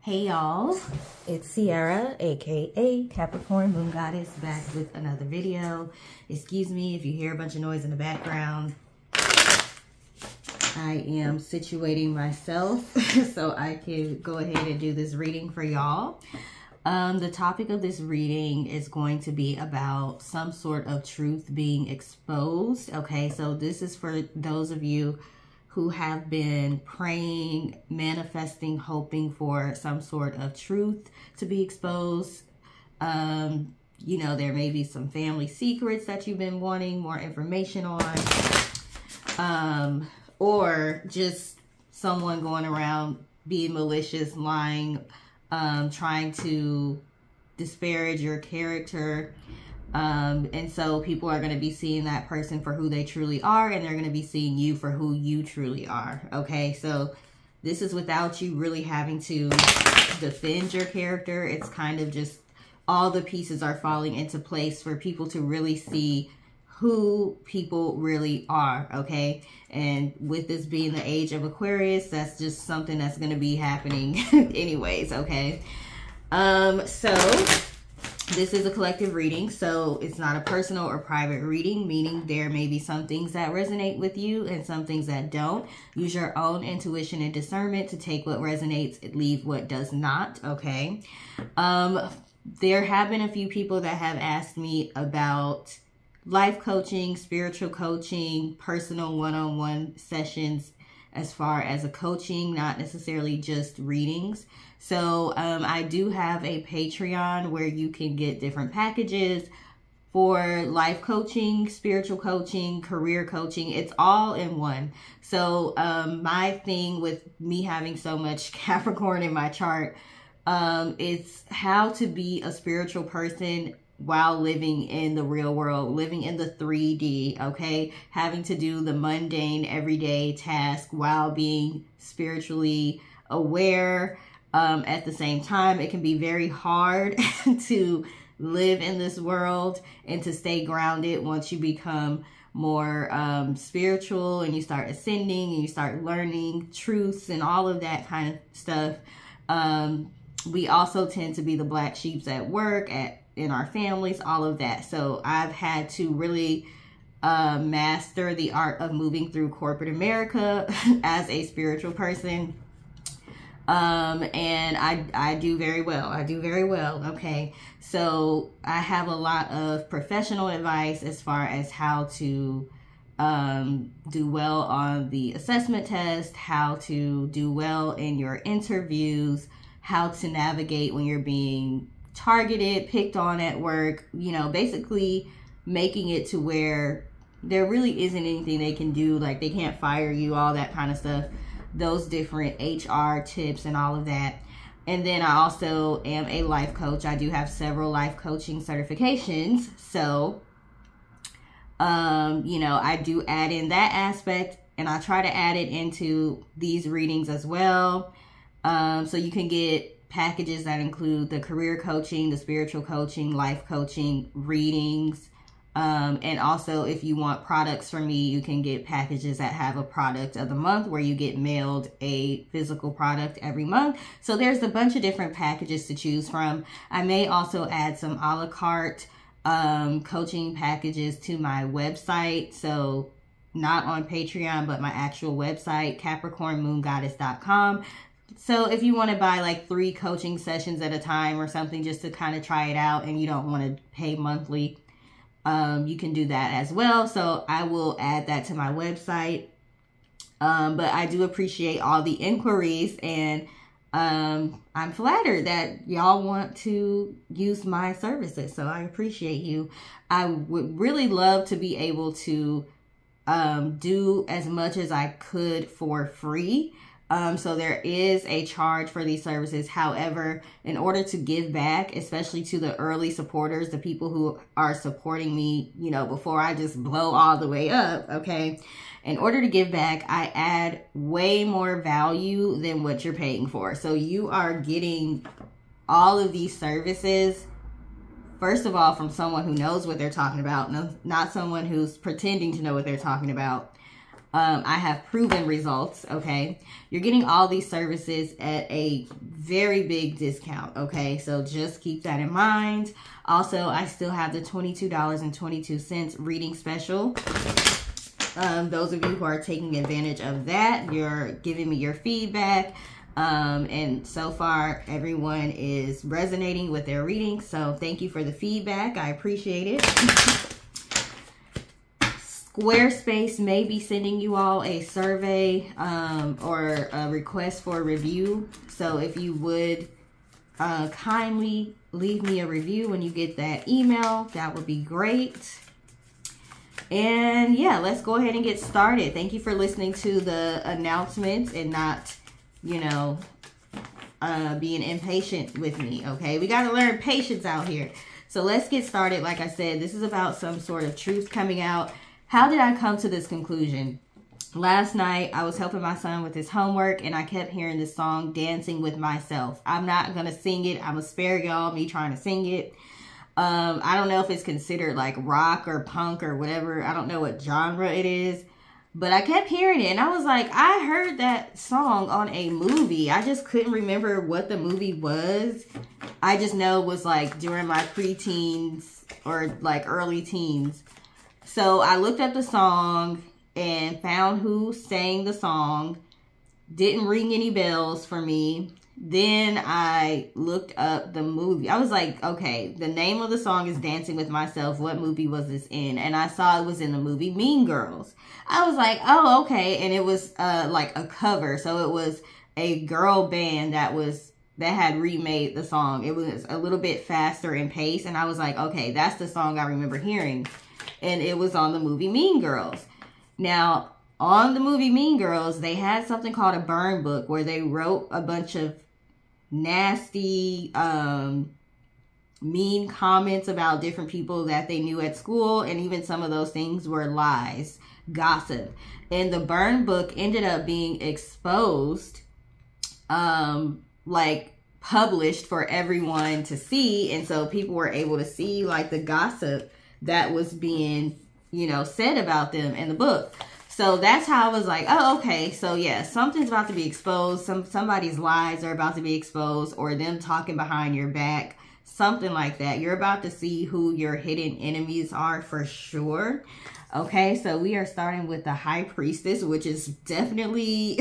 Hey y'all, it's Ciarra, aka Capricorn Moon Goddess, back with another video. Excuse me if you hear a bunch of noise in the background. I am situating myself so I can go ahead and do this reading for y'all. The topic of this reading is going to be about some sort of truth being exposed. Okay, so this is for those of you who have been praying, manifesting, hoping for some sort of truth to be exposed. You know, there may be some family secrets that you've been wanting more information on. Or just someone going around being malicious, lying, trying to disparage your character. And so people are going to be seeing that person for who they truly are, and they're going to be seeing you for who you truly are. Okay, so this is without you really having to defend your character. It's kind of just all the pieces are falling into place for people to really see who people really are. Okay, and with this being the age of Aquarius, that's just something that's going to be happening anyways. Okay, so this is a collective reading, so it's not a personal or private reading, meaning there may be some things that resonate with you and some things that don't. Use your own intuition and discernment to take what resonates and leave what does not. Okay, there have been a few people that have asked me about life coaching, spiritual coaching, personal one-on-one sessions as far as a coaching, not necessarily just readings. So I do have a Patreon where you can get different packages for life coaching, spiritual coaching, career coaching. It's all in one. So my thing with me having so much Capricorn in my chart, it's how to be a spiritual person while living in the real world, living in the 3D, okay? Having to do the mundane, everyday task while being spiritually aware. At the same time, it can be very hard to live in this world and to stay grounded once you become more spiritual and you start ascending and you start learning truths and all of that kind of stuff. We also tend to be the black sheeps at work, in our families, all of that. So I've had to really master the art of moving through corporate America as a spiritual person. And I do very well. I do very well. Okay. So I have a lot of professional advice as far as how to do well on the assessment test, how to do well in your interviews, how to navigate when you're being targeted, picked on at work, you know, basically making it to where there really isn't anything they can do, like they can't fire you, all that kind of stuff, those different HR tips and all of that. And then I also am a life coach. I do have several life coaching certifications. So, you know, I do add in that aspect, and I try to add it into these readings as well. So you can get packages that include the career coaching, the spiritual coaching, life coaching, readings. And also if you want products from me, you can get packages that have a product of the month where you get mailed a physical product every month. So there's a bunch of different packages to choose from. I may also add some a la carte coaching packages to my website. So not on Patreon, but my actual website, CapricornMoonGoddess.com. So if you want to buy like 3 coaching sessions at a time or something just to kind of try it out and you don't want to pay monthly, you can do that as well. So I will add that to my website. But I do appreciate all the inquiries, and I'm flattered that y'all want to use my services. So I appreciate you. I would really love to be able to do as much as I could for free. So there is a charge for these services. However, in order to give back, especially to the early supporters, the people who are supporting me, you know, before I just blow all the way up, okay, in order to give back, I add way more value than what you're paying for. So you are getting all of these services, first of all, from someone who knows what they're talking about, not someone who's pretending to know what they're talking about. I have proven results, okay? You're getting all these services at a very big discount, okay? So just keep that in mind. Also, I still have the $22.22 reading special. Those of you who are taking advantage of that, you're giving me your feedback. And so far, everyone is resonating with their reading. So thank you for the feedback. I appreciate it. Squarespace may be sending you all a survey or a request for a review. So if you would kindly leave me a review when you get that email, that would be great. And yeah, let's go ahead and get started. Thank you for listening to the announcements and not, you know, being impatient with me, okay? We got to learn patience out here. So let's get started. Like I said, this is about some sort of truth coming out. How did I come to this conclusion? Last night, I was helping my son with his homework, and I kept hearing this song, Dancing with Myself. I'm not going to sing it. I'm going to spare y'all me trying to sing it. I don't know if it's considered like rock or punk or whatever. I don't know what genre it is. But I kept hearing it, and I was like, I heard that song on a movie. I just couldn't remember what the movie was. I just know it was like during my preteens or like early teens. So I looked up the song and found who sang the song. Didn't ring any bells for me. Then I looked up the movie. I was like, okay, the name of the song is Dancing with Myself. What movie was this in? And I saw it was in the movie Mean Girls. I was like, oh, okay. And it was like a cover. So it was a girl band that had remade the song. It was a little bit faster in pace. And I was like, okay, that's the song I remember hearing. And it was on the movie Mean Girls. Now, on the movie Mean Girls, they had something called a burn book where they wrote a bunch of nasty, mean comments about different people that they knew at school. And even some of those things were lies, gossip. And the burn book ended up being exposed, like published for everyone to see. And so people were able to see like the gossip that was being, you know, said about them in the book. So that's how I was like, oh, okay. So yeah, something's about to be exposed. Somebody's lies are about to be exposed, or them talking behind your back, something like that. You're about to see who your hidden enemies are for sure. Okay, so we are starting with the High Priestess, which is definitely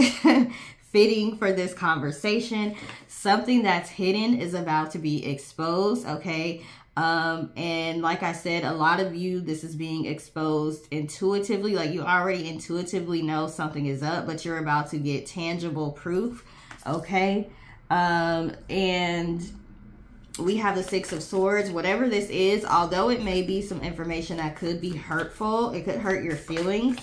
fitting for this conversation. Something that's hidden is about to be exposed, okay? And like I said, a lot of you, this is being exposed intuitively. Like you already intuitively know something is up, but you're about to get tangible proof. Okay. And we have the Six of Swords. Whatever this is, although it may be some information that could be hurtful, it could hurt your feelings,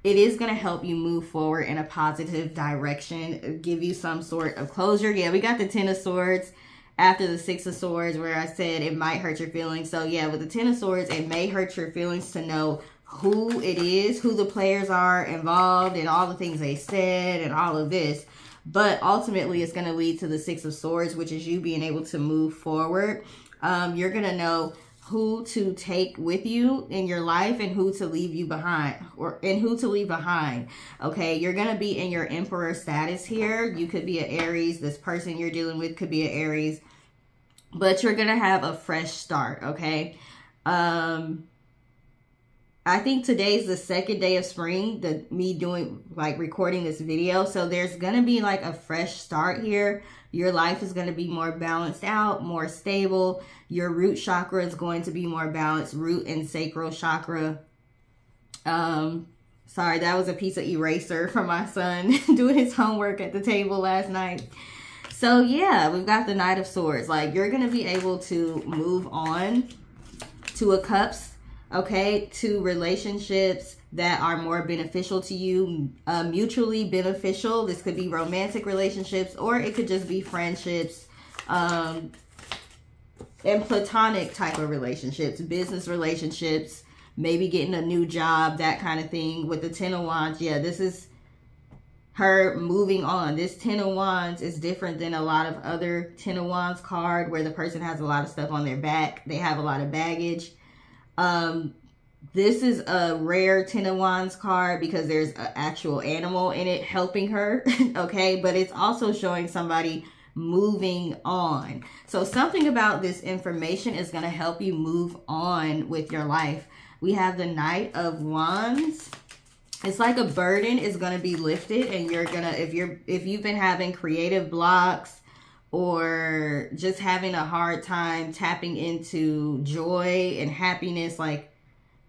it is going to help you move forward in a positive direction, give you some sort of closure. Yeah, we got the Ten of Swords after the Six of Swords, where I said it might hurt your feelings. So yeah, with the Ten of Swords, it may hurt your feelings to know who it is, who the players are involved, and all the things they said and all of this. But ultimately, it's going to lead to the Six of Swords, which is you being able to move forward. You're going to know who to take with you in your life and who to leave you behind, and who to leave behind. Okay, you're going to be in your Emperor status here. You could be an Aries. This person you're dealing with could be an Aries, but you're going to have a fresh start. Okay. I think today's the second day of spring, me doing like recording this video. So there's going to be like a fresh start here. Your life is going to be more balanced out, more stable. Your root chakra is going to be more balanced, root and sacral chakra. Sorry, that was a piece of eraser from my son doing his homework at the table last night. So yeah, we've got the Knight of Swords. Like you're going to be able to move on to a Cups. Okay, to relationships that are more beneficial to you, mutually beneficial. This could be romantic relationships, or it could just be friendships, and platonic type of relationships, business relationships, maybe getting a new job, that kind of thing. With the Ten of Wands, yeah, this is her moving on. This Ten of Wands is different than a lot of other Ten of Wands card where the person has a lot of stuff on their back. They have a lot of baggage. This is a rare Ten of Wands card because there's an actual animal in it helping her, okay? But it's also showing somebody moving on. So something about this information is going to help you move on with your life. We have the Knight of Wands. It's like a burden is going to be lifted, and you're going to, if you've been having creative blocks or just having a hard time tapping into joy and happiness, like,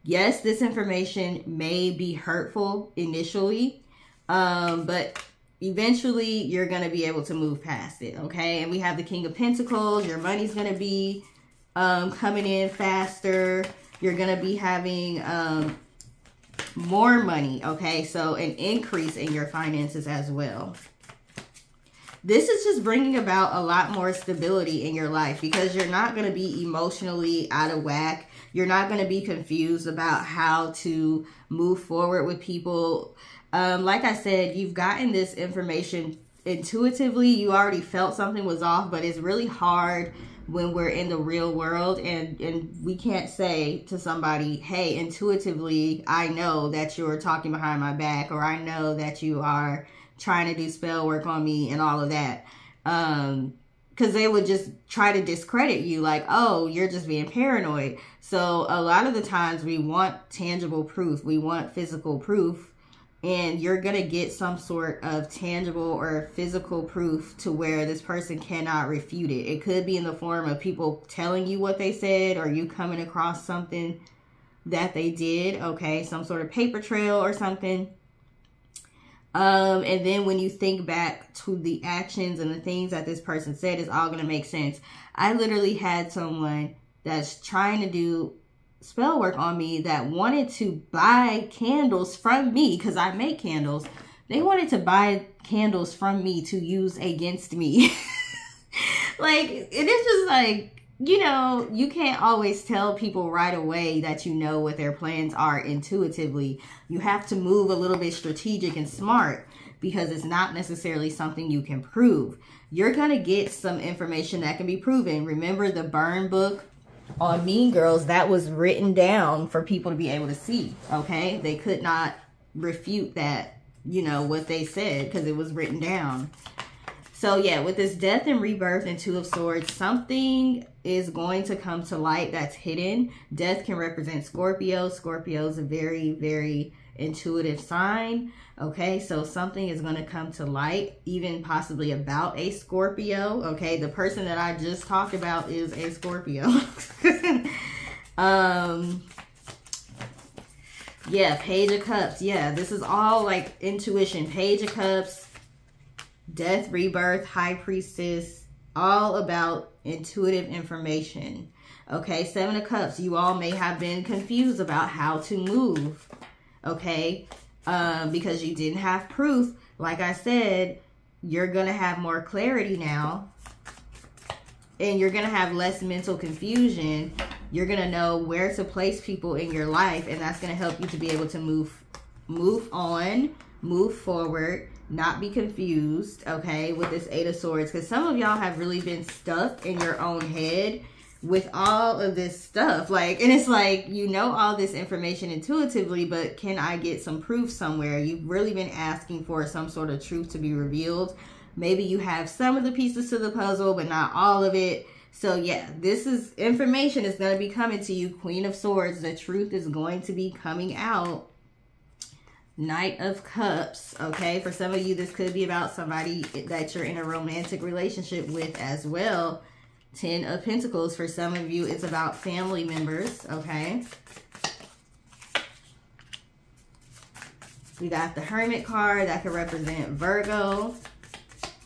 yes, this information may be hurtful initially, but eventually you're going to be able to move past it, okay? And we have the King of Pentacles. Your money's going to be coming in faster. You're going to be having more money, okay? So an increase in your finances as well. This is just bringing about a lot more stability in your life because you're not going to be emotionally out of whack. You're not going to be confused about how to move forward with people. Like I said, you've gotten this information intuitively. You already felt something was off, but it's really hard when we're in the real world and we can't say to somebody, hey, intuitively, I know that you're talking behind my back, or I know that you are trying to do spell work on me and all of that. Because they would just try to discredit you like, oh, you're just being paranoid. So a lot of the times we want tangible proof. We want physical proof. And you're going to get some sort of tangible or physical proof to where this person cannot refute it. It could be in the form of people telling you what they said, or you coming across something that they did. Okay, some sort of paper trail or something. And then when you think back to the actions and the things that this person said, it's all going to make sense. I literally had someone that's trying to do spell work on me that wanted to buy candles from me because I make candles. They wanted to buy candles from me to use against me. Like, it is just like, you know, you can't always tell people right away that you know what their plans are intuitively. You have to move a little bit strategic and smart because it's not necessarily something you can prove. You're going to get some information that can be proven. Remember the burn book on Mean Girls? That was written down for people to be able to see, okay? They could not refute that, you know, what they said because it was written down. So yeah, with this death and rebirth and Two of Swords, something is going to come to light that's hidden. Death can represent Scorpio. Scorpio is a very, very intuitive sign. Okay, so something is going to come to light, even possibly about a Scorpio. Okay, the person that I just talked about is a Scorpio. Yeah, Page of Cups. Yeah, this is all like intuition. Page of Cups, Death, Rebirth, High Priestess, all about intuitive information. Okay, Seven of Cups. You all may have been confused about how to move. Okay, because you didn't have proof. Like I said, you're going to have more clarity now. And you're going to have less mental confusion. You're going to know where to place people in your life. And that's going to help you to be able to move on, move forward, not be confused, okay, with this Eight of Swords. Because some of y'all have really been stuck in your own head with all of this stuff. Like, and it's like, you know all this information intuitively, but can I get some proof somewhere? You've really been asking for some sort of truth to be revealed. Maybe you have some of the pieces to the puzzle, but not all of it. So yeah, this is information is going to be coming to you. Queen of Swords, the truth is going to be coming out. Knight of Cups, okay? For some of you, this could be about somebody that you're in a romantic relationship with as well. Ten of Pentacles, for some of you, it's about family members, okay? We got the Hermit card that could represent Virgo.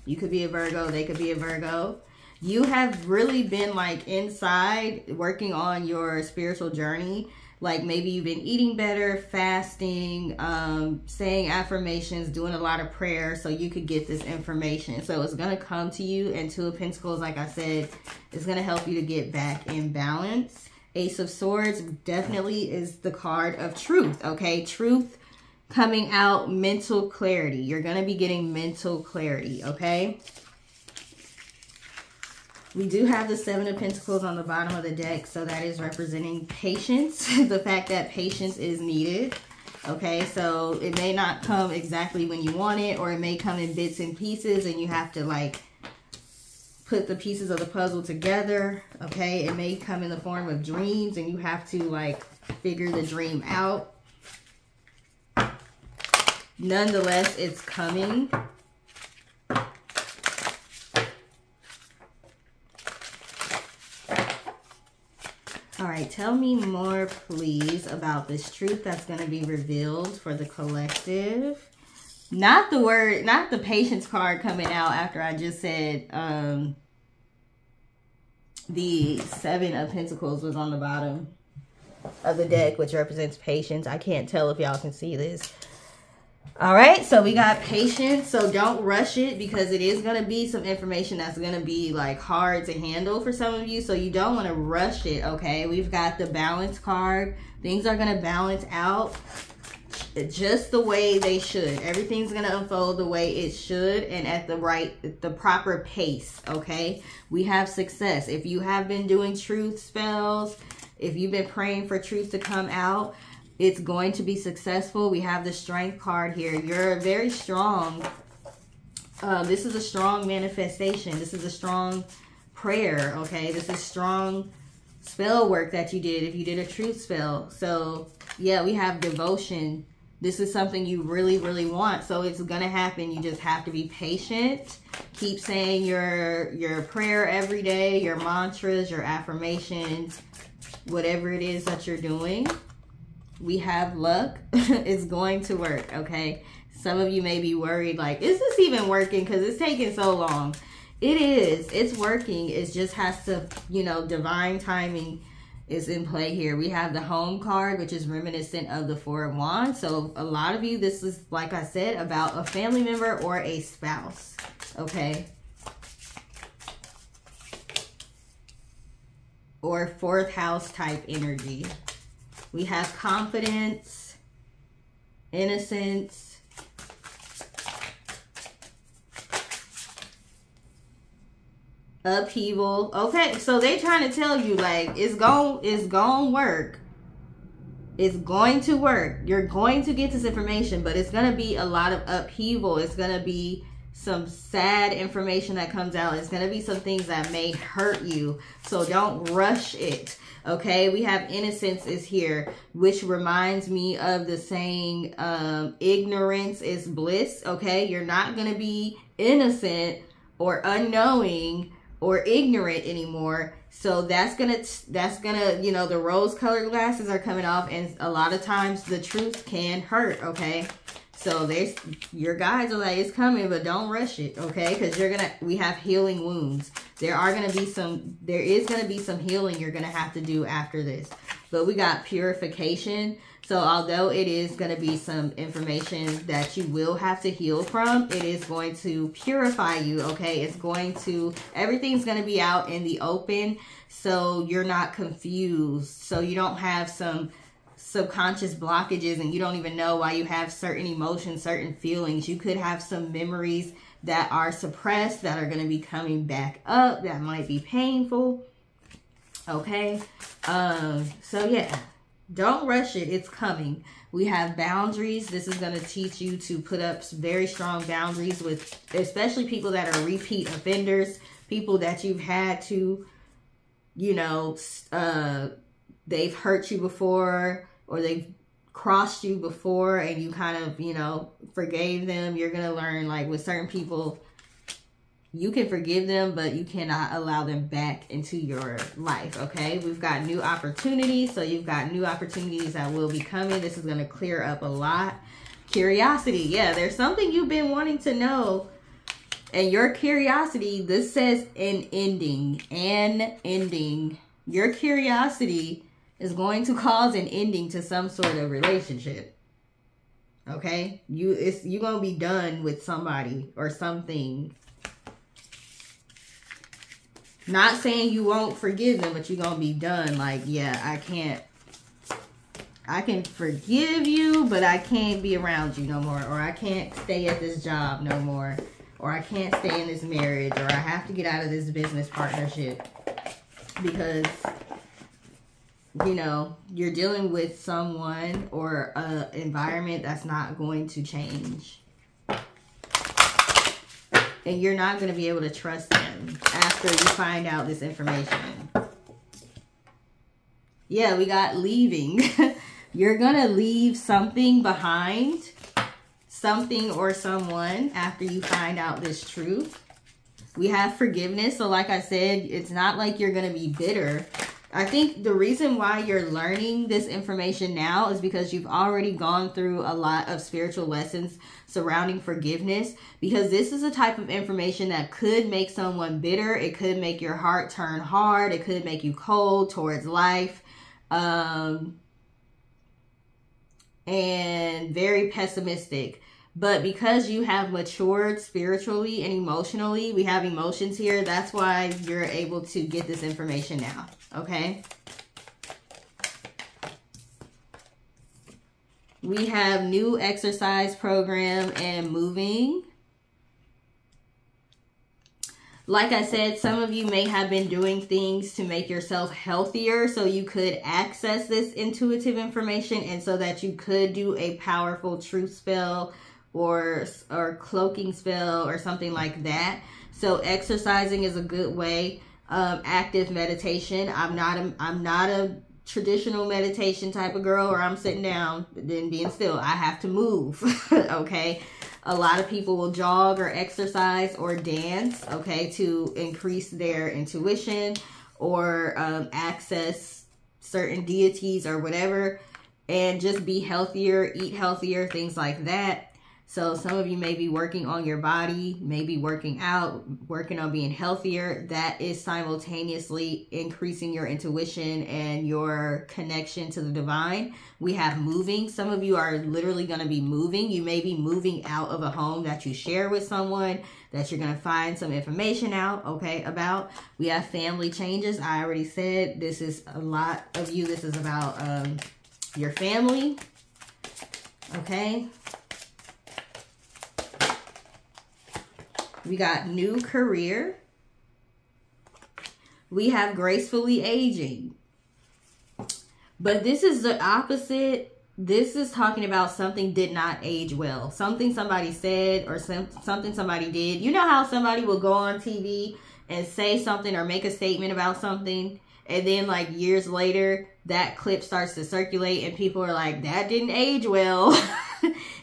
You could be a Virgo, they could be a Virgo. You have really been like inside working on your spiritual journey. Like maybe you've been eating better, fasting, saying affirmations, doing a lot of prayer so you could get this information. So it's going to come to you. And Two of Pentacles, like I said, is going to help you to get back in balance. Ace of Swords definitely is the card of truth, okay? Truth coming out, mental clarity. You're going to be getting mental clarity, okay? We do have the 7 of Pentacles on the bottom of the deck, so that is representing patience. The fact that patience is needed. Okay, so it may not come exactly when you want it, or it may come in bits and pieces, and you have to like put the pieces of the puzzle together. Okay, it may come in the form of dreams, and you have to like figure the dream out. Nonetheless, it's coming. All right, tell me more, please, about this truth that's going to be revealed for the collective. Not the word, not the patience card coming out after I just said the 7 of Pentacles was on the bottom of the deck, which represents patience. I can't tell if y'all can see this. All right, so we got patience. So don't rush it, because it is going to be some information that's going to be like hard to handle for some of you. So you don't want to rush it, okay? We've got the balance card. Things are going to balance out just the way they should. Everything's going to unfold the way it should and at the proper pace, okay? We have success. If you have been doing truth spells, if you've been praying for truth to come out, it's going to be successful. We have the Strength card here. You're very strong. This is a strong manifestation. This is a strong prayer, okay? This is strong spell work that you did if you did a truth spell. So, yeah, we have devotion. This is something you really, really want. So it's going to happen. You just have to be patient. Keep saying your prayer every day, your mantras, your affirmations, whatever it is that you're doing. We have luck. It's going to work, okay? Some of you may be worried, like, is this even working? Because it's taking so long. It is. It's working. It just has to, you know, divine timing is in play here. We have the Home card, which is reminiscent of the 4 of Wands. So a lot of you, this is, like I said, about a family member or a spouse, okay? Or 4th house type energy. We have confidence, innocence, upheaval. Okay, so they trying to tell you, like, it's going to work. It's going to work. You're going to get this information, but it's going to be a lot of upheaval. It's going to be some sad information that comes out. It's going to be some things that may hurt you. So don't rush it. Okay, we have innocence is here, which reminds me of the saying, ignorance is bliss. Okay, you're not going to be innocent or unknowing or ignorant anymore. So that's gonna, you know, the rose colored glasses are coming off, and a lot of times the truth can hurt, okay? So your guides are like, it's coming, but don't rush it, okay? Because we have healing wounds. There is gonna be some healing you're gonna have to do after this. But we got purification. So although it is gonna be some information that you will have to heal from, it is going to purify you, okay? Everything's gonna be out in the open, so you're not confused. So you don't have some subconscious blockages and you don't even know why you have certain emotions, certain feelings. You could have some memories that are suppressed that are going to be coming back up that might be painful, okay? So yeah, don't rush it. It's coming. We have boundaries. This is going to teach you to put up very strong boundaries with especially people that are repeat offenders, people that you've had to, you know, they've hurt you before, or they've crossed you before and you kind of, you know, forgave them. You're going to learn, like, with certain people, you can forgive them, but you cannot allow them back into your life, okay? We've got new opportunities. So you've got new opportunities that will be coming. This is going to clear up a lot. Curiosity. Yeah, there's something you've been wanting to know. And your curiosity, this says an ending. Your curiosity is going to cause an ending to some sort of relationship. Okay? You're going to be done with somebody or something. Not saying you won't forgive them, but you're going to be done. Like, yeah, I can forgive you, but I can't be around you no more. Or I can't stay at this job no more. or I can't stay in this marriage, or I have to get out of this business partnership because, you know, you're dealing with someone or an environment that's not going to change. And you're not going to be able to trust them after you find out this information. Yeah, we got leaving. You're going to leave something behind, something or someone, after you find out this truth. We have forgiveness. So like I said, it's not like you're going to be bitter. I think the reason why you're learning this information now is because you've already gone through a lot of spiritual lessons surrounding forgiveness, because this is a type of information that could make someone bitter. It could make your heart turn hard. It could make you cold towards life, and very pessimistic. But because you have matured spiritually and emotionally, we have emotions here, that's why you're able to get this information now, okay? We have new exercise program and moving. Like I said, some of you may have been doing things to make yourself healthier so you could access this intuitive information, and so that you could do a powerful truth spell or cloaking spell or something like that. So exercising is a good way. Active meditation. I'm not a traditional meditation type of girl, or I'm sitting down then being still. I have to move. Okay. A lot of people will jog or exercise or dance, okay, to increase their intuition or access certain deities or whatever, and just be healthier, eat healthier, things like that. So some of you may be working on your body, maybe working out, working on being healthier. That is simultaneously increasing your intuition and your connection to the divine. We have moving. Some of you are literally going to be moving. You may be moving out of a home that you share with someone that you're going to find some information out, okay, about. We have family changes. I already said this is a lot of you. This is about your family, okay? We got new career. We have gracefully aging. But this is the opposite. This is talking about something did not age well. Something somebody said or something somebody did. You know how somebody will go on TV and say something or make a statement about something, and then like years later, that clip starts to circulate and people are like, that didn't age well.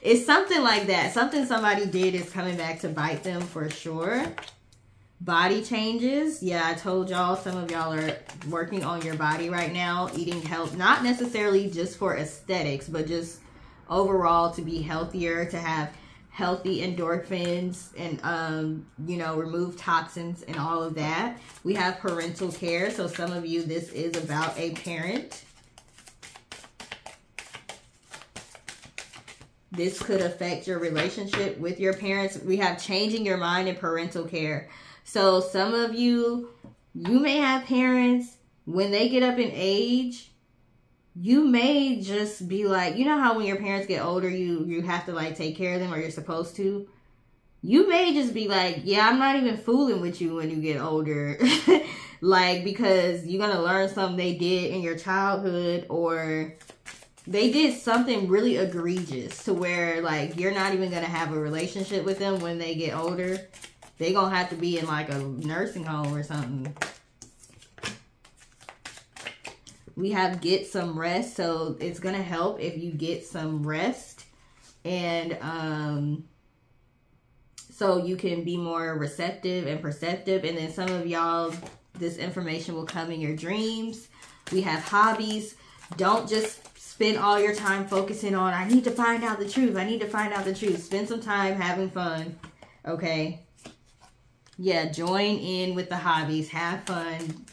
It's something like that. Something somebody did is coming back to bite them for sure. Body changes. Yeah, I told y'all, some of y'all are working on your body right now, eating health, not necessarily just for aesthetics, but just overall to be healthier, to have healthy endorphins and, you know, remove toxins and all of that. We have parental care. So some of you, this is about a parent. This could affect your relationship with your parents. We have changing your mind and parental care. So some of you, you may have parents, when they get up in age, you may just be like, you know how when your parents get older, you have to like take care of them, or you're supposed to. You may just be like, yeah, I'm not even fooling with you when you get older. Like, because you're going to learn something they did in your childhood, or they did something really egregious to where like you're not even going to have a relationship with them when they get older. They're going to have to be in like a nursing home or something. We have get some rest. So it's going to help if you get some rest. And so you can be more receptive and perceptive. And then some of y'all, this information will come in your dreams. We have hobbies. Don't just spend all your time focusing on, I need to find out the truth. I need to find out the truth. Spend some time having fun. Okay. Yeah, join in with the hobbies. Have fun.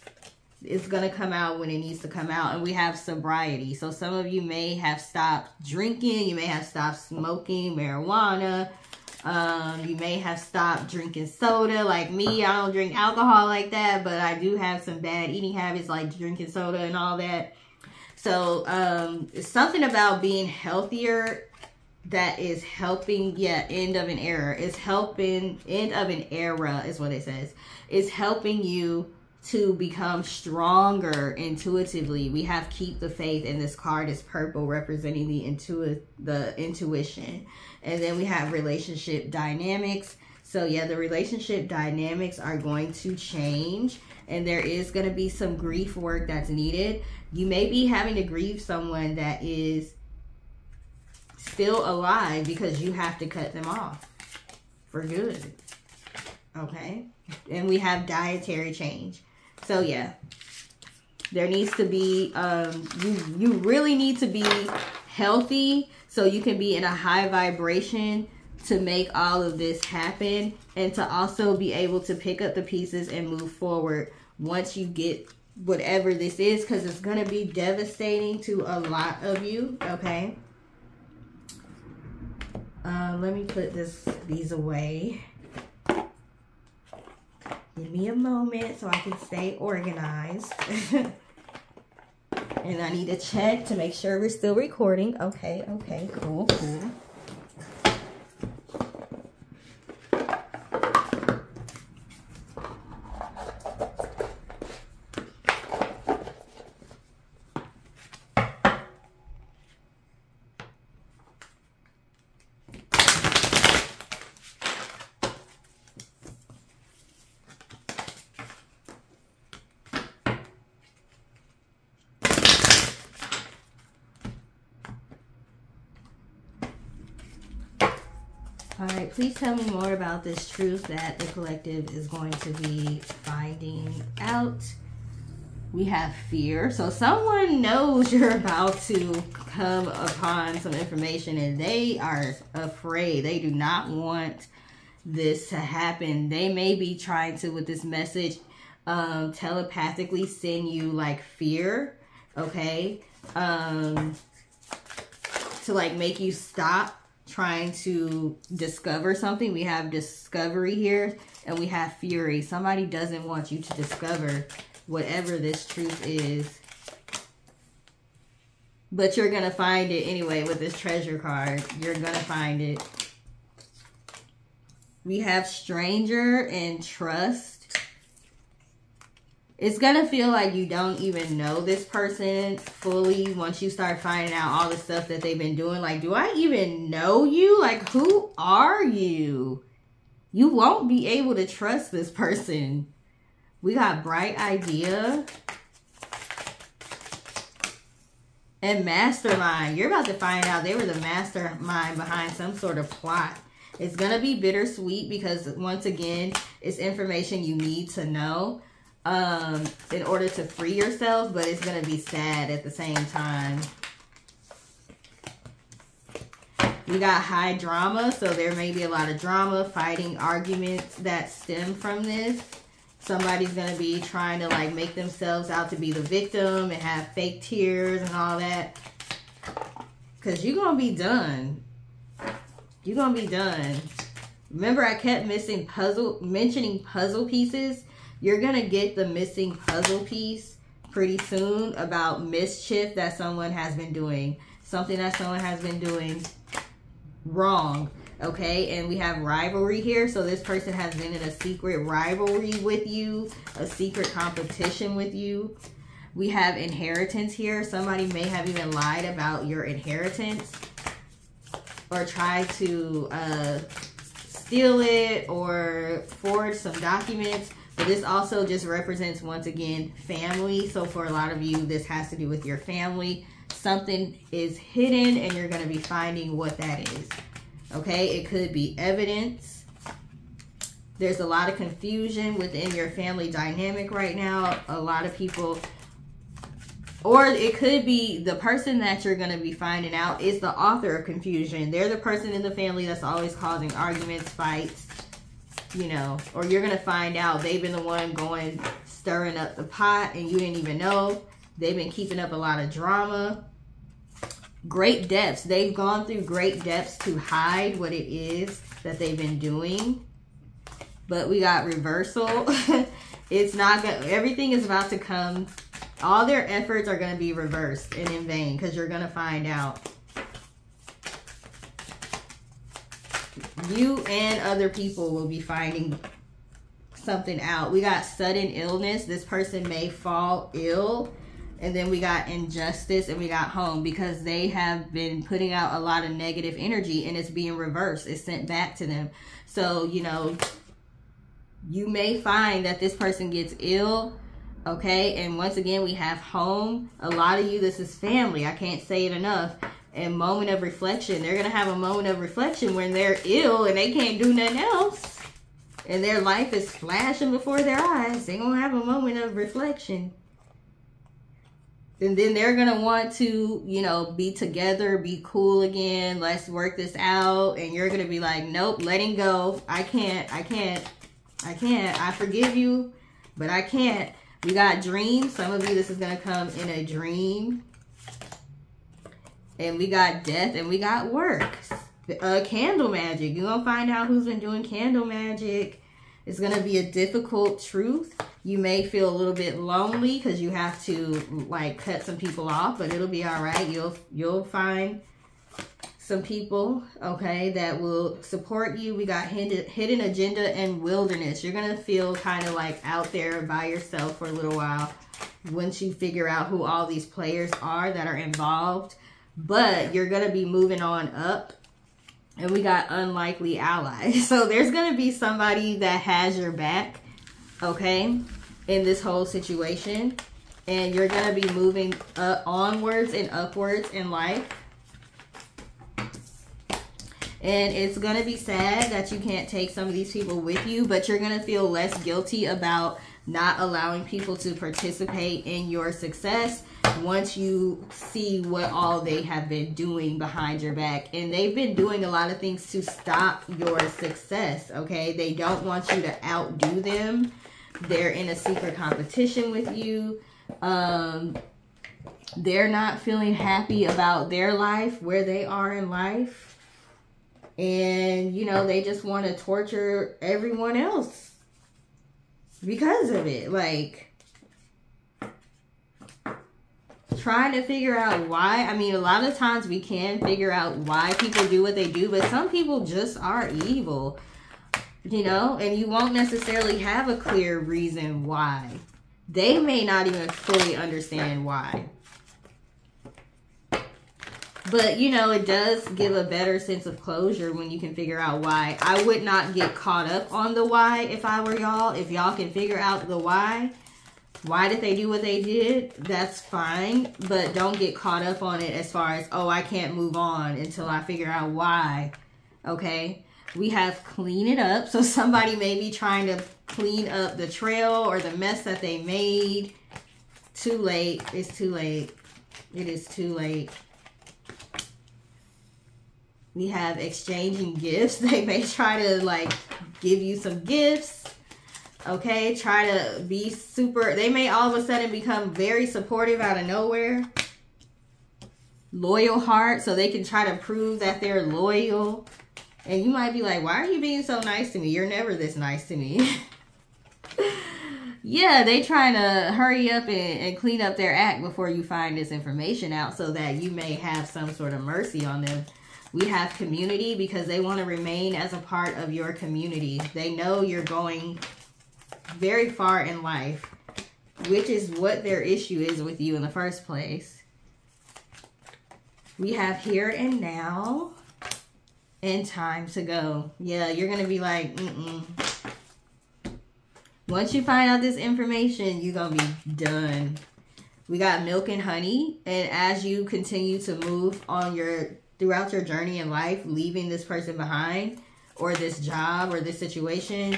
It's going to come out when it needs to come out. And we have sobriety. So some of you may have stopped drinking. You may have stopped smoking marijuana. You may have stopped drinking soda like me. I don't drink alcohol like that, but I do have some bad eating habits like drinking soda and all that. So it's something about being healthier that is helping, yeah, end of an era. It's helping, end of an era is what it says. It's helping you to become stronger intuitively. We have keep the faith, and this card is purple, representing the intuition. And then we have relationship dynamics. So yeah, the relationship dynamics are going to change, and there is going to be some grief work that's needed. You may be having to grieve someone that is still alive because you have to cut them off for good. Okay? And we have dietary change. So yeah, there needs to be, you really need to be healthy so you can be in a high vibration to make all of this happen, and to also be able to pick up the pieces and move forward once you get whatever this is, because it's going to be devastating to a lot of you. Okay? Let me put these away. Give me a moment so I can stay organized. And I need to check to make sure we're still recording. Okay, okay, cool, cool. All right, please tell me more about this truth that the collective is going to be finding out. We have fear. So someone knows you're about to come upon some information and they are afraid. They do not want this to happen. They may be trying to, with this message, telepathically send you like fear, okay? To like make you stop trying to discover something. We have discovery here, and we have fury. Somebody doesn't want you to discover whatever this truth is, but you're gonna find it anyway with this treasure card. You're gonna find it. We have stranger and trust. It's gonna feel like you don't even know this person fully once you start finding out all the stuff that they've been doing. Like, do I even know you? Like, who are you? You won't be able to trust this person. We got bright idea and mastermind. You're about to find out they were the mastermind behind some sort of plot. It's gonna be bittersweet because once again, it's information you need to know in order to free yourself, but it's gonna be sad at the same time. We got high drama, so there may be a lot of drama, fighting, arguments that stem from this. Somebody's gonna be trying to like make themselves out to be the victim and have fake tears and all that, because you're gonna be done. You're gonna be done. Remember, I kept mentioning puzzle pieces. You're going to get the missing puzzle piece pretty soon about mischief that someone has been doing. Something that someone has been doing wrong. Okay, and we have rivalry here. So this person has been in a secret rivalry with you. A secret competition with you. We have inheritance here. Somebody may have even lied about your inheritance. Or try to steal it or forge some documents. But this also just represents, once again, family. So for a lot of you, this has to do with your family. Something is hidden and you're going to be finding what that is. Okay, it could be evidence. There's a lot of confusion within your family dynamic right now. A lot of people, or it could be the person that you're going to be finding out is the author of confusion. They're the person in the family that's always causing arguments, fights. You know, or you're going to find out they've been the one stirring up the pot and you didn't even know. They've been keeping up a lot of drama. Great depths. They've gone through great depths to hide what it is that they've been doing. But we got reversal. It's not going to, everything is about to come. All their efforts are going to be reversed and in vain because you're going to find out. You and other people will be finding something out. We got sudden illness. This person may fall ill. And then we got injustice, and we got home, because they have been putting out a lot of negative energy, and it's being reversed. It's sent back to them. So, you know, you may find that this person gets ill, okay? And once again, we have home. A lot of you, this is family. I can't say it enough. And moment of reflection. They're going to have a moment of reflection when they're ill and they can't do nothing else. And their life is flashing before their eyes. They're going to have a moment of reflection. And then they're going to want to, you know, be together, be cool again. Let's work this out. And you're going to be like, nope, letting go. I can't. I forgive you, but I can't. We got dreams. Some of you, this is going to come in a dream. And we got death, and we got work. Candle magic. You're going to find out who's been doing candle magic. It's going to be a difficult truth. You may feel a little bit lonely because you have to like cut some people off, but it'll be all right. You'll find some people, okay, that will support you. We got hidden agenda and wilderness. You're going to feel kind of like out there by yourself for a little while once you figure out who all these players are that are involved. But you're going to be moving on up. And we got unlikely allies. So there's going to be somebody that has your back, okay, in this whole situation. And you're going to be moving onwards and upwards in life. And it's going to be sad that you can't take some of these people with you, but you're going to feel less guilty about not allowing people to participate in your success once you see what all they have been doing behind your back. And they've been doing a lot of things to stop your success, okay? They don't want you to outdo them. They're in a secret competition with you. They're not feeling happy about their life, where they are in life. And, you know, they just want to torture everyone else because of it. Like, trying to figure out why. I mean, a lot of times we can figure out why people do what they do, but some people just are evil, you know, and you won't necessarily have a clear reason why. They may not even fully understand why. But, you know, it does give a better sense of closure when you can figure out why. I would not get caught up on the why if I were y'all. If y'all can figure out the why did they do what they did, that's fine. But don't get caught up on it as far as, oh, I can't move on until I figure out why. Okay? We have clean it up. So somebody may be trying to clean up the trail or the mess that they made. Too late. It's too late. It is too late. We have exchanging gifts. They may try to like give you some gifts. Okay, try to be super. They may all of a sudden become very supportive out of nowhere. Loyal heart, so they can try to prove that they're loyal. And you might be like, why are you being so nice to me? You're never this nice to me. Yeah, they trying to hurry up and clean up their act before you find this information out so that you may have some sort of mercy on them. We have community because they want to remain as a part of your community. They know you're going very far in life, which is what their issue is with you in the first place. We have here and now and time to go. Yeah, you're going to be like, Once you find out this information, you're going to be done. We got milk and honey. And as you continue to move on throughout your journey in life, leaving this person behind or this job or this situation,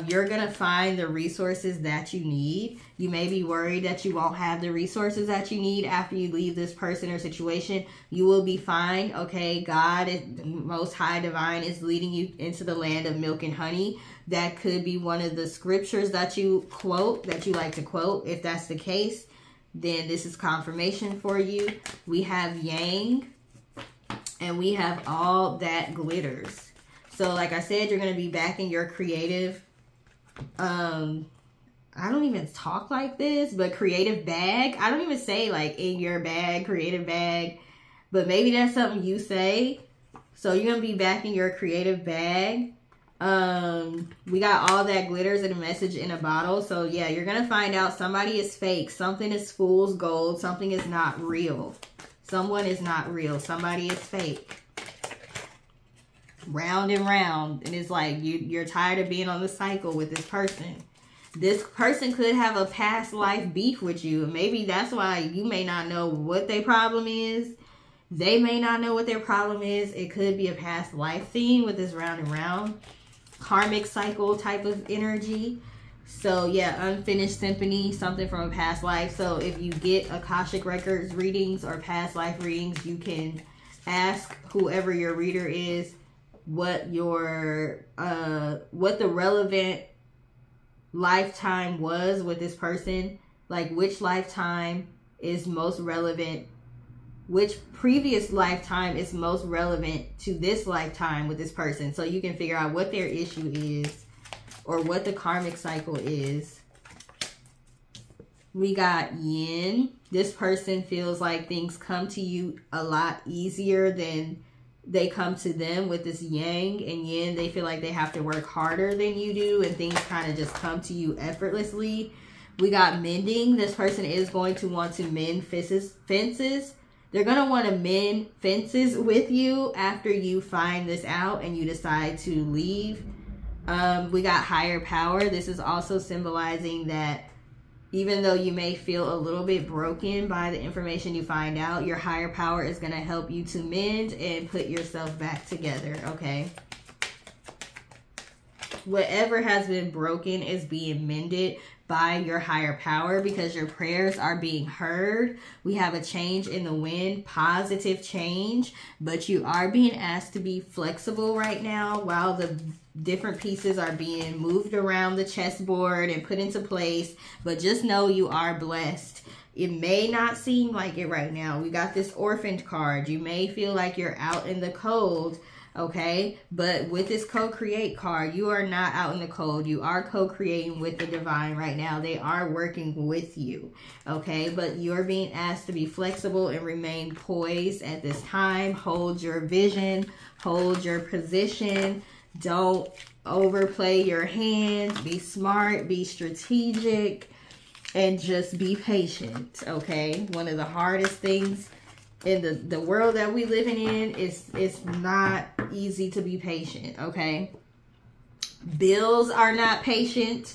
you're going to find the resources that you need. You may be worried that you won't have the resources that you need after you leave this person or situation. You will be fine. Okay, God, Most High Divine, is leading you into the land of milk and honey. That could be one of the scriptures that you quote, that you like to quote. If that's the case, then this is confirmation for you. We have yang. And we have all that glitters. So like I said, you're going to be back in your creative, I don't even talk like this, but creative bag. I don't even say like in your bag, creative bag. But maybe that's something you say. So you're going to be back in your creative bag. We got all that glitters and a message in a bottle. So yeah, you're going to find out somebody is fake. Something is fool's gold. Something is not real. Someone is not real. Somebody is fake. Round and round. And it's like you're tired of being on the cycle with this person. This person could have a past life beef with you. Maybe that's why you may not know what their problem is. They may not know what their problem is. It could be a past life theme with this round and round. Karmic cycle type of energy. So yeah, unfinished symphony, something from a past life. So if you get Akashic Records readings or past life readings, you can ask whoever your reader is what the relevant lifetime was with this person. Like which lifetime is most relevant, which previous lifetime is most relevant to this lifetime with this person. So you can figure out what their issue is or what the karmic cycle is. We got yin. This person feels like things come to you a lot easier than they come to them with this yang. And yin, they feel like they have to work harder than you do and things kind of just come to you effortlessly. We got mending. This person is going to want to mend fences. They're going to want to mend fences with you after you find this out and you decide to leave. We got higher power. This is also symbolizing that even though you may feel a little bit broken by the information you find out, your higher power is going to help you to mend and put yourself back together, okay? Whatever has been broken is being mended by your higher power because your prayers are being heard. We have a change in the wind, positive change, but you are being asked to be flexible right now while the different pieces are being moved around the chessboard and put into place. But just know you are blessed. It may not seem like it right now. We got this orphaned card. You may feel like you're out in the cold. Okay, but with this co-create card, you are not out in the cold. You are co-creating with the divine right now. They are working with you. Okay, but you're being asked to be flexible and remain poised at this time. Hold your vision, hold your position. Don't overplay your hand. Be smart, be strategic, and just be patient. Okay, one of the hardest things in the world that we living in is it's not easy to be patient, okay? Bills are not patient.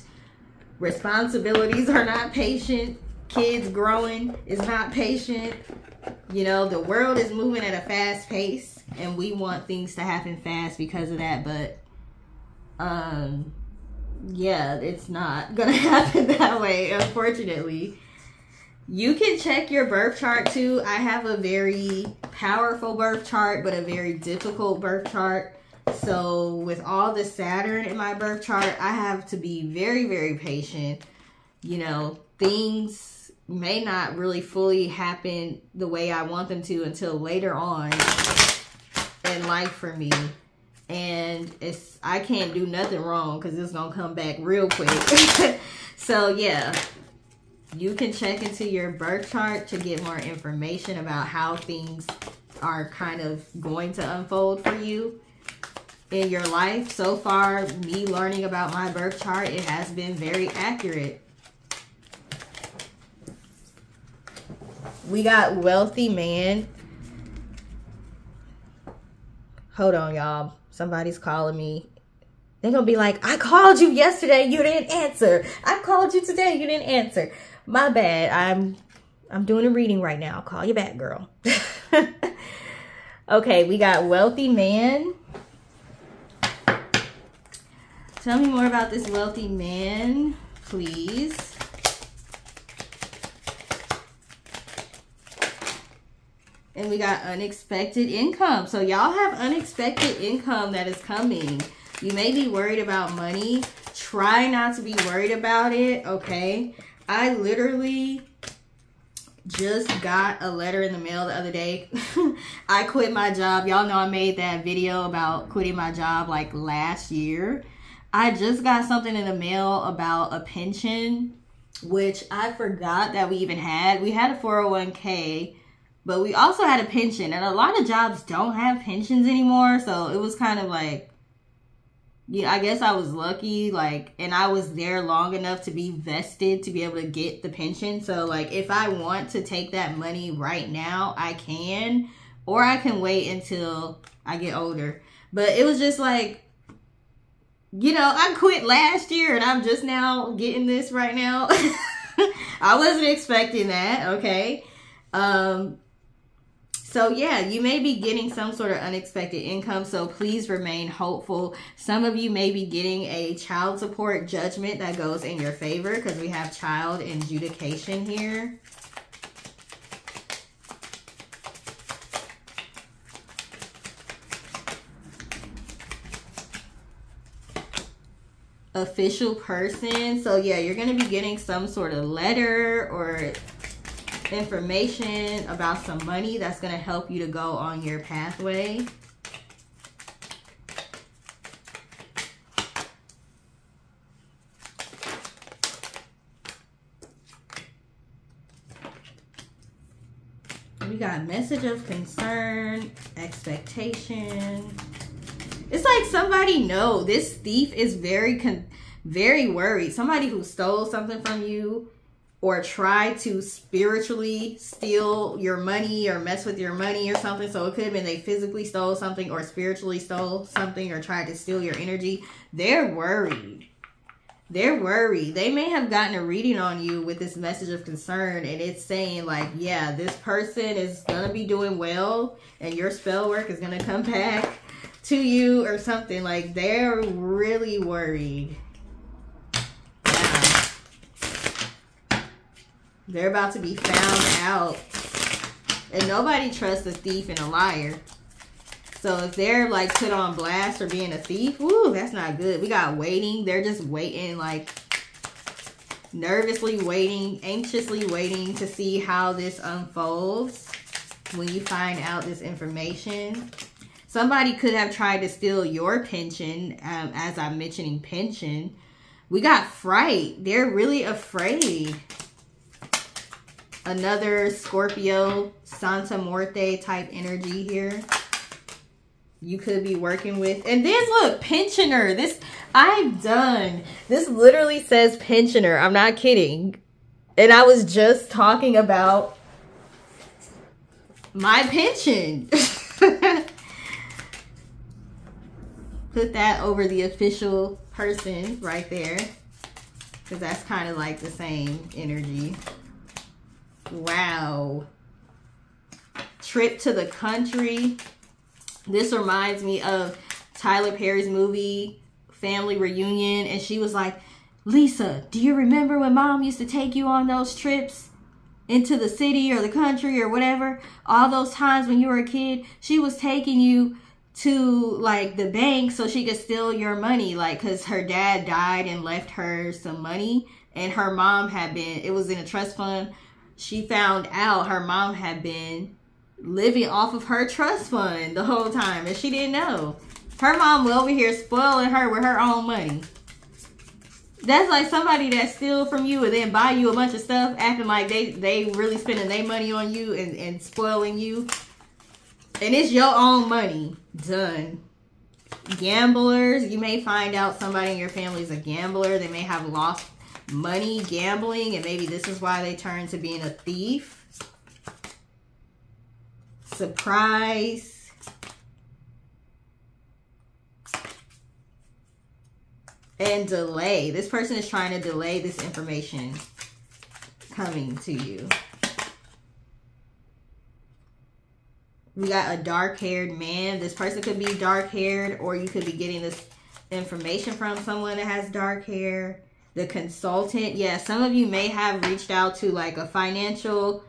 Responsibilities are not patient. Kids growing is not patient. You know, the world is moving at a fast pace and we want things to happen fast because of that, but yeah, it's not gonna happen that way, unfortunately. You can check your birth chart too. I have a very powerful birth chart, but a very difficult birth chart. So with all the Saturn in my birth chart, I have to be very, very patient. You know, things may not really fully happen the way I want them to until later on in life for me. And I can't do nothing wrong because it's going to come back real quick. So yeah. You can check into your birth chart to get more information about how things are kind of going to unfold for you in your life. So far, me learning about my birth chart, it has been very accurate. We got wealthy man. Hold on, y'all. Somebody's calling me. They're going to be like, I called you yesterday. You didn't answer. I called you today. You didn't answer. My bad. I'm doing a reading right now. I'll call you back, girl. Okay, we got wealthy man. Tell me more about this wealthy man, please. And we got unexpected income. So y'all have unexpected income that is coming. You may be worried about money. Try not to be worried about it, okay? I literally just got a letter in the mail the other day. I quit my job. Y'all know I made that video about quitting my job like last year. I just got something in the mail about a pension, which I forgot that we even had. We had a 401k, But we also had a pension, and a lot of jobs don't have pensions anymore. So it was kind of like, yeah, I guess I was lucky, like, and I was there long enough to be vested to be able to get the pension. So, like, if I want to take that money right now, I can, or I can wait until I get older. But it was just like, you know, I quit last year and I'm just now getting this right now. I wasn't expecting that, okay? So yeah, you may be getting some sort of unexpected income, so please remain hopeful. Some of you may be getting a child support judgment that goes in your favor because we have child adjudication here. Official person. So yeah, you're going to be getting some sort of letter or information about some money that's going to help you to go on your pathway. We got message of concern, expectation. It's like somebody know this thief is very worried. Somebody who stole something from you or tried to spiritually steal your money or mess with your money or something. So it could have been they physically stole something or spiritually stole something or tried to steal your energy. They're worried. They're worried. They may have gotten a reading on you with this message of concern, and it's saying like, yeah, this person is going to be doing well and your spell work is going to come back to you or something. Like, they're really worried. Yeah. They're about to be found out. And nobody trusts a thief and a liar. So if they're like put on blast for being a thief, woo, that's not good. We got waiting. They're just waiting, like nervously waiting, anxiously waiting to see how this unfolds when you find out this information. Somebody could have tried to steal your pension, as I'm mentioning pension. We got fright. They're really afraid. Another Scorpio, Santa Muerte type energy here. You could be working with. And then look, pensioner. This, I'm done. This literally says pensioner. I'm not kidding. And I was just talking about my pension. Put that over the official person right there, because that's kind of like the same energy. Wow. Trip to the country. This reminds me of Tyler Perry's movie Family Reunion, and she was like, Lisa, do you remember when Mom used to take you on those trips into the city or the country or whatever? All those times when you were a kid, she was taking you to like the bank so she could steal your money, like, because her dad died and left her some money, and her mom had been, it was in a trust fund. She found out her mom had been living off of her trust fund the whole time, and she didn't know. Her mom was over here spoiling her with her own money. That's like somebody that steal from you and then buy you a bunch of stuff, acting like they really spending their money on you and spoiling you. And it's your own money. Done. Gamblers. You may find out somebody in your family is a gambler. They may have lost money gambling, and maybe this is why they turn to being a thief. Surprise. And delay. This person is trying to delay this information coming to you. We got a dark-haired man. This person could be dark-haired, or you could be getting this information from someone that has dark hair. The consultant. Yeah, some of you may have reached out to like a financial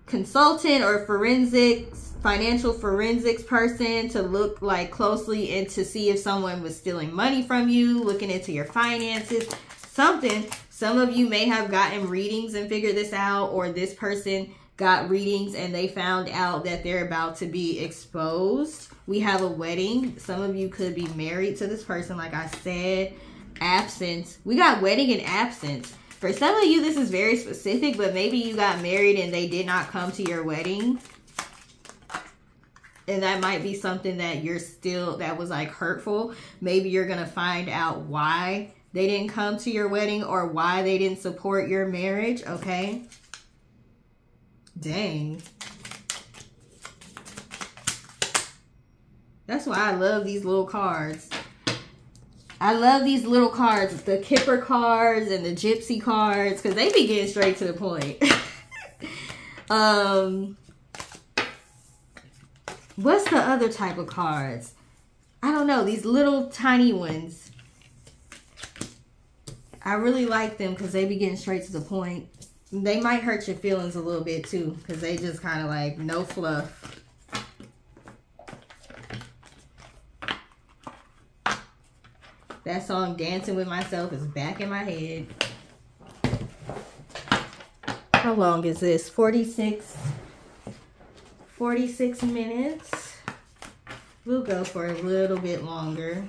consultant or financial forensics person to look like closely and to see if someone was stealing money from you, looking into your finances, something. Some of you may have gotten readings and figured this out, or this person got readings and they found out that they're about to be exposed. We have a wedding. Some of you could be married to this person, like I said. Absence. We got wedding and absence. For some of you, this is very specific, but maybe you got married and they did not come to your wedding. And that might be something that that was like hurtful. Maybe you're going to find out why they didn't come to your wedding or why they didn't support your marriage, okay? Dang. That's why I love these little cards. I love these little cards, the Kipper cards and the Gypsy cards, because they be getting straight to the point. What's the other type of cards? I don't know. These little tiny ones. I really like them because they be getting straight to the point. They might hurt your feelings a little bit too because they just kind of like no fluff. That song Dancing With Myself is back in my head. How long is this? 46 minutes. We'll go for a little bit longer.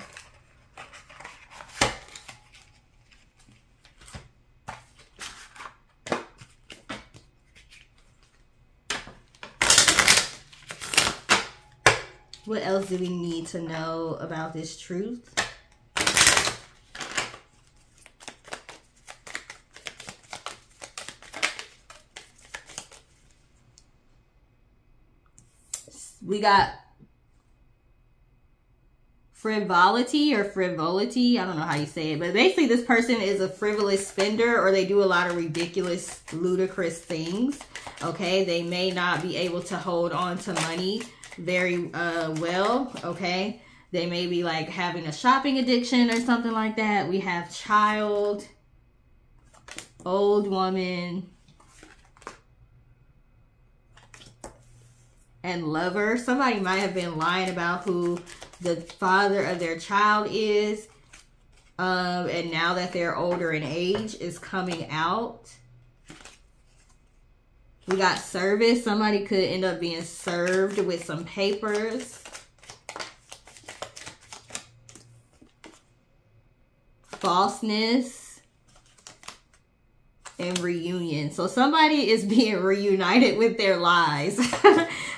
What else do we need to know about this truth? We got frivolity or frivolity. I don't know how you say it. But basically this person is a frivolous spender or they do a lot of ridiculous, ludicrous things. Okay. They may not be able to hold on to money very well. Okay. They may be like having a shopping addiction or something like that. We have child, old woman, and lover. Somebody might have been lying about who the father of their child is. And now that they're older in age, is coming out. We got service. Somebody could end up being served with some papers. Falseness. And reunion. So somebody is being reunited with their lies.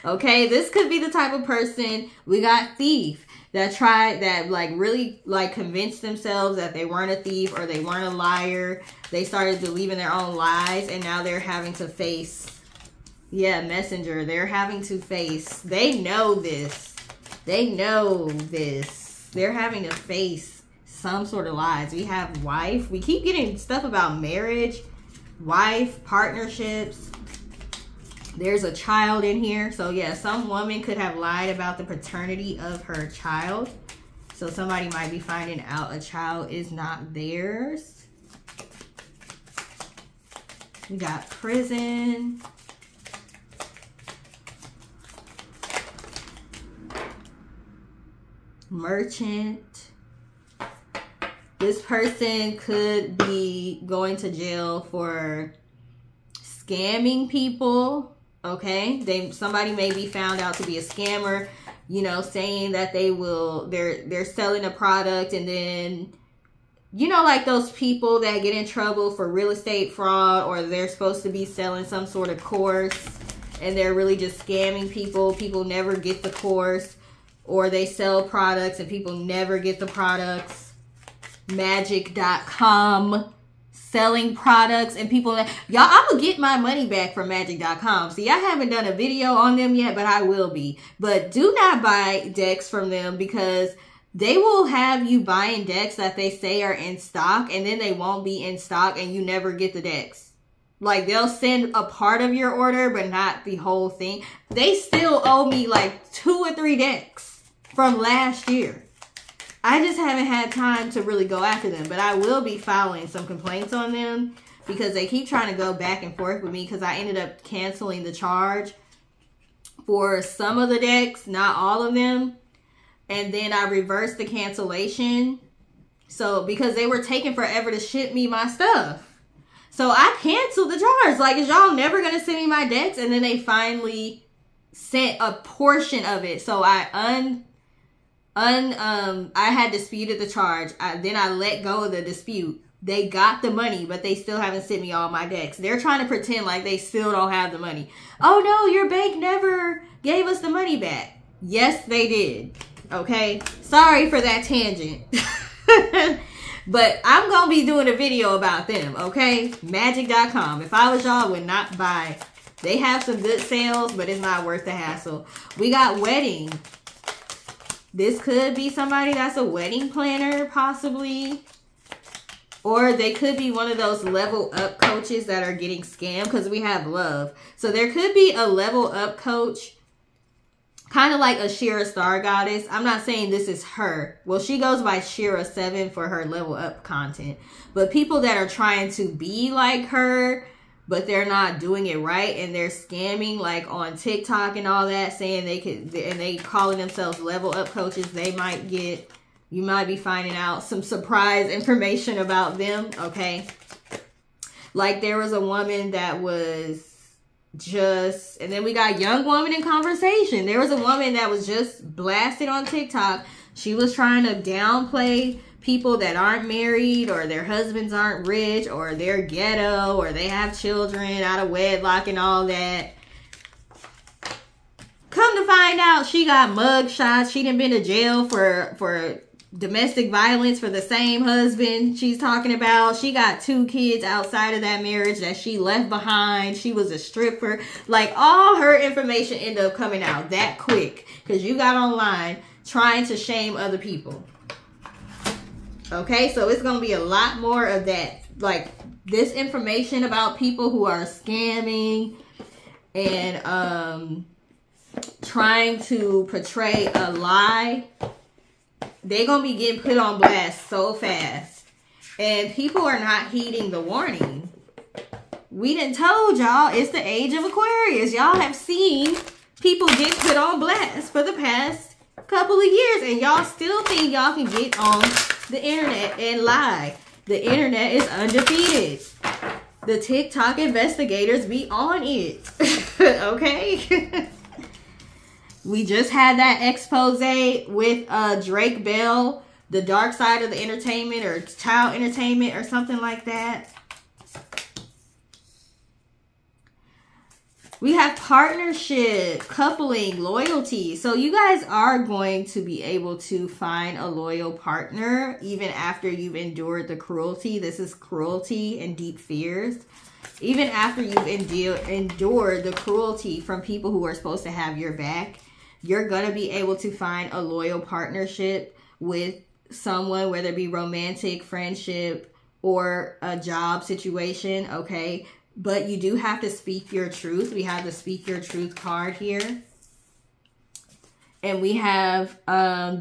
Okay, this could be the type of person. We got thief that like really like convinced themselves that they weren't a thief or they weren't a liar. They started believing their own lies and now they're having to face, yeah, messenger. They're having to face, they know this. They know this. They're having to face some sort of lies. We have wife. We keep getting stuff about marriage, wife, partnerships. There's a child in here. So yeah, some woman could have lied about the paternity of her child. So somebody might be finding out a child is not theirs. We got prison. Merchant. This person could be going to jail for scamming people. Okay, somebody may be found out to be a scammer, you know, saying that they're selling a product and then, you know, like those people that get in trouble for real estate fraud, or they're supposed to be selling some sort of course and they're really just scamming people. People never get the course, or they sell products and people never get the products. Magic.com. Selling products and people, y'all, I'm gonna get my money back from magic.com. See, I haven't done a video on them yet, but I will be. But do not buy decks from them because they will have you buying decks that they say are in stock and then they won't be in stock and you never get the decks. Like, they'll send a part of your order but not the whole thing. They still owe me like 2 or 3 decks from last year. I just haven't had time to really go after them, but I will be filing some complaints on them because they keep trying to go back and forth with me because I ended up canceling the charge for some of the decks, not all of them. And then I reversed the cancellation. So because they were taking forever to ship me my stuff. So I canceled the charge. Like, is y'all never going to send me my decks? And then they finally sent a portion of it. So I had disputed the charge. Then I let go of the dispute. They got the money, but they still haven't sent me all my decks. They're trying to pretend like they still don't have the money. Oh no, your bank never gave us the money back. Yes, they did. Okay. Sorry for that tangent. But I'm going to be doing a video about them. Okay. Magic.com. If I was y'all, I would not buy. They have some good sales, but it's not worth the hassle. We got wedding. This could be somebody that's a wedding planner, possibly. Or they could be one of those level up coaches that are getting scammed, because we have love. So there could be a level up coach, kind of like a Shira Star Goddess. I'm not saying this is her. Well, she goes by Shira7 for her level up content. But people that are trying to be like her, but they're not doing it right, and they're scamming like on TikTok and all that, saying they could, and they calling themselves level up coaches, they might get, you might be finding out some surprise information about them, okay? Like there was a woman that was just, and then we got young woman in conversation. There was a woman that was just blasted on TikTok. She was trying to downplay people that aren't married, or their husbands aren't rich, or they're ghetto, or they have children out of wedlock and all that. Come to find out, she got mug shots. She done been to jail for domestic violence for the same husband she's talking about. She got 2 kids outside of that marriage that she left behind. She was a stripper. Like, all her information ended up coming out that quick because you got online trying to shame other people. Okay, so it's going to be a lot more of that. Like, this information about people who are scamming and trying to portray a lie. They're going to be getting put on blast so fast. And people are not heeding the warning. We done told y'all it's the age of Aquarius. Y'all have seen people get put on blast for the past couple of years. And y'all still think y'all can get on the internet and lie. The internet is undefeated. The TikTok investigators be on it. Okay? We just had that expose with Drake Bell, the dark side of the entertainment, or child entertainment, or something like that. We have partnership, coupling, loyalty. So you guys are going to be able to find a loyal partner even after you've endured the cruelty. This is cruelty and deep fears. Even after you've endured the cruelty from people who are supposed to have your back, you're going to be able to find a loyal partnership with someone, whether it be romantic, friendship, or a job situation, okay? But you do have to speak your truth. We have the speak your truth card here. And we have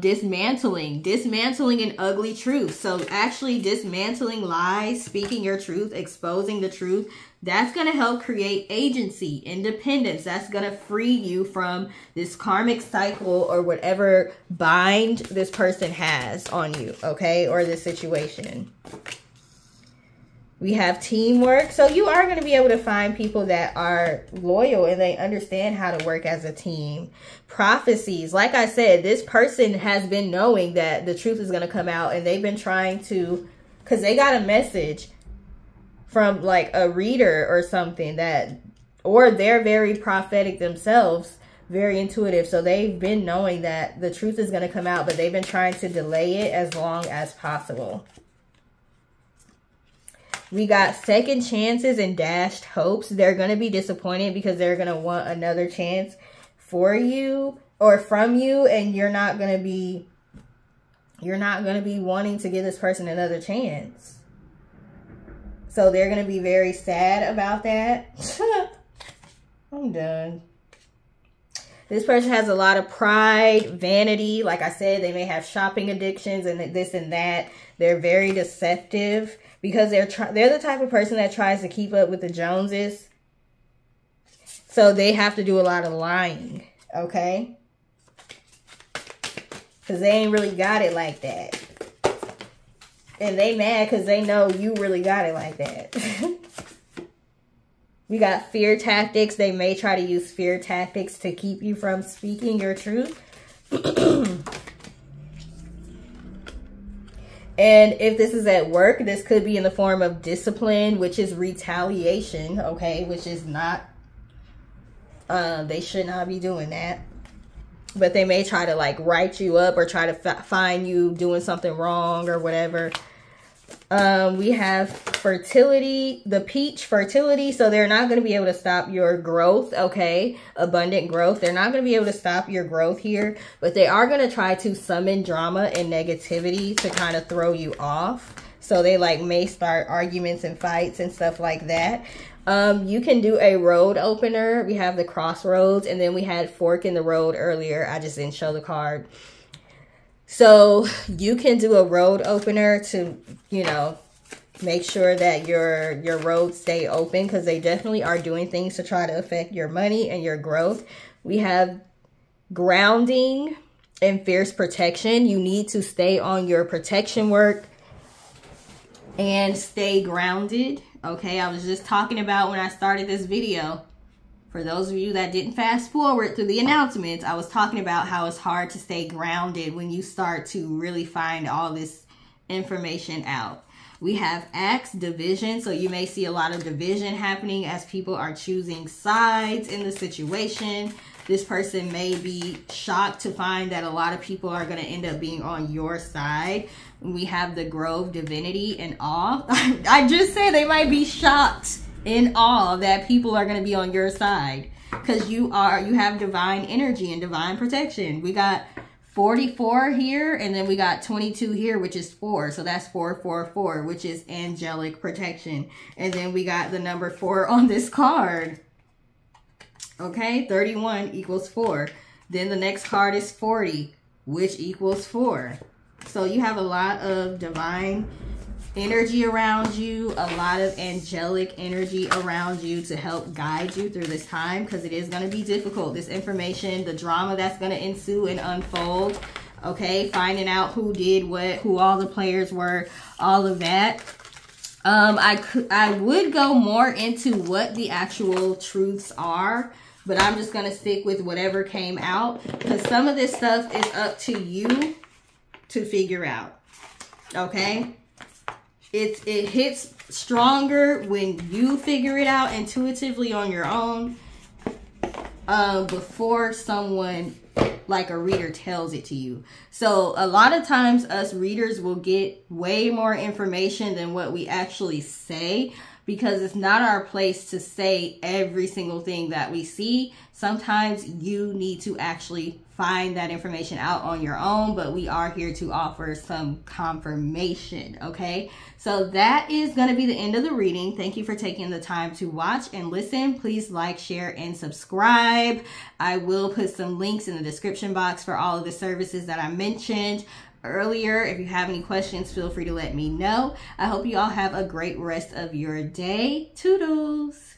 dismantling an ugly truth. So actually dismantling lies, speaking your truth, exposing the truth. That's going to help create agency, independence. That's going to free you from this karmic cycle or whatever bind this person has on you, okay? Or this situation. We have teamwork. So you are going to be able to find people that are loyal and they understand how to work as a team. Prophecies. Like I said, this person has been knowing that the truth is going to come out, and they've been trying to, because they got a message from like a reader or something that, or they're very prophetic themselves, very intuitive. So they've been knowing that the truth is going to come out, but they've been trying to delay it as long as possible. We got second chances and dashed hopes. They're going to be disappointed because they're going to want another chance for you or from you. And you're not going to be wanting to give this person another chance. So they're going to be very sad about that. I'm done. This person has a lot of pride, vanity. Like I said, they may have shopping addictions and this and that. They're very deceptive because they're the type of person that tries to keep up with the Joneses. So they have to do a lot of lying, okay? Because they ain't really got it like that. And they mad because they know you really got it like that. We got fear tactics. They may try to use fear tactics to keep you from speaking your truth. And if this is at work, this could be in the form of discipline, which is retaliation, okay? Which is not, they should not be doing that. but they may try to like write you up or try to find you doing something wrong or whatever. We have fertility, the peach, fertility. So they're not going to be able to stop your growth, okay? Abundant growth. They're not going to be able to stop your growth here, but they are going to try to summon drama and negativity to kind of throw you off. So they like may start arguments and fights and stuff like that. You can do a road opener. We have the crossroads, and then we had fork in the road earlier. I just didn't show the card. So you can do a road opener to, you know, make sure that your roads stay open, because they definitely are doing things to try to affect your money and your growth. We have grounding and fierce protection. You need to stay on your protection work and stay grounded. Okay, I was just talking about when I started this video. For those of you that didn't fast forward through the announcements, I was talking about how it's hard to stay grounded when you start to really find all this information out. We have acts, division. So you may see a lot of division happening as people are choosing sides in the situation. This person may be shocked to find that a lot of people are going to end up being on your side. We have the grove, divinity, and awe. I just said they might be shocked in awe that people are going to be on your side, because you have divine energy and divine protection. We got 44 here, and then we got 22 here, which is 4. So that's 444, which is angelic protection. And then we got the number 4 on this card. Okay, 31 equals 4. Then the next card is 40, which equals 4. So you have a lot of divine energy around you, a lot of angelic energy around you to help guide you through this time, because it is going to be difficult. This information, the drama that's going to ensue and unfold, okay, finding out who did what, who all the players were, all of that. I would go more into what the actual truths are, but I'm just going to stick with whatever came out, because some of this stuff is up to you to figure out, okay? It hits stronger when you figure it out intuitively on your own, before someone like a reader tells it to you. So a lot of times us readers will get way more information than what we actually say, because it's not our place to say every single thing that we see. Sometimes you need to actually find that information out on your own, but we are here to offer some confirmation, okay? So that is going to be the end of the reading. Thank you for taking the time to watch and listen. Please like, share, and subscribe. I will put some links in the description box for all of the services that I mentioned earlier. If you have any questions, feel free to let me know. I hope you all have a great rest of your day. Toodles!